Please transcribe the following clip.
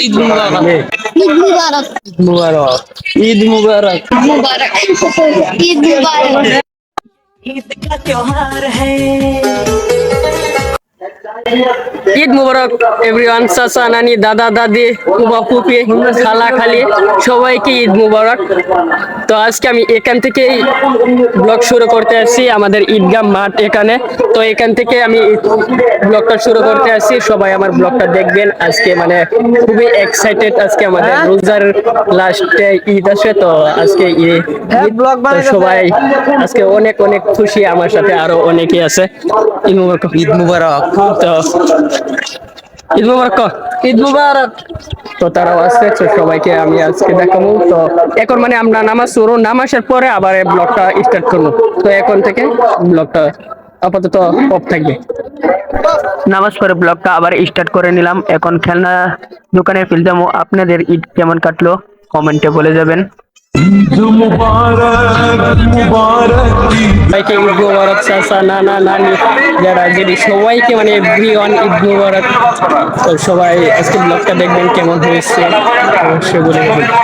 ঈদ মুবারক। ঈদ মুবারক। ঈদ মুবারক। ঈদ মুবারক। मुबारक। ईद मुबारक। ईद का त्योहार है। ঈদ মুবারক এভরিওয়ান, চাচা নানি দাদা দাদি ফুফা ফুফি খালা খালি সবাইকে ঈদ মুবারক। তো আজকে আমি এখান থেকেই ব্লগ শুরু করতে আসছি, আমাদের ঈদগাহ মাঠ এখানে। তো এখান থেকে আমি ব্লগটা শুরু করতে আসছি, সবাই আমার ব্লগটা দেখবেন। আজকে মানে খুবই এক্সাইটেড, আজকে আমাদের রোজার লাস্টে ঈদ আসে। তো আজকে ঈদ, তো সবাই আজকে অনেক অনেক খুশি, আমার সাথে আরো অনেকেই আছে। ঈদ মুবারক। ঈদ মুবারক। তো ঈদ মুবারক। ঈদ মুবারক। তো তারাও আসছে, তো সবাইকে আমি আজকে দেখাবো। তো এখন মানে আমরা নামাজ পড়বো, নামাজের পরে আবার এই ব্লগটা স্টার্ট করবো। তো এখন থেকে ব্লগটা আপাতত অফ থাকবে। নামাজ পড়ে ব্লগটা আবার স্টার্ট করে নিলাম। এখন খেলনা দোকানে ফিরে যাবো। আপনাদের ঈদ কেমন কাটলো কমেন্টে বলে যাবেন। সবাইকে ঈদ মুবারক, চাচা নানা নানি যারা যদি সবাইকে মানে এভরিওয়ান ঈদ মুবারক। তো সবাই আজকে ব্লগটা দেখবেন কেমন হয়েছে অবশ্যই বলে দেবেন।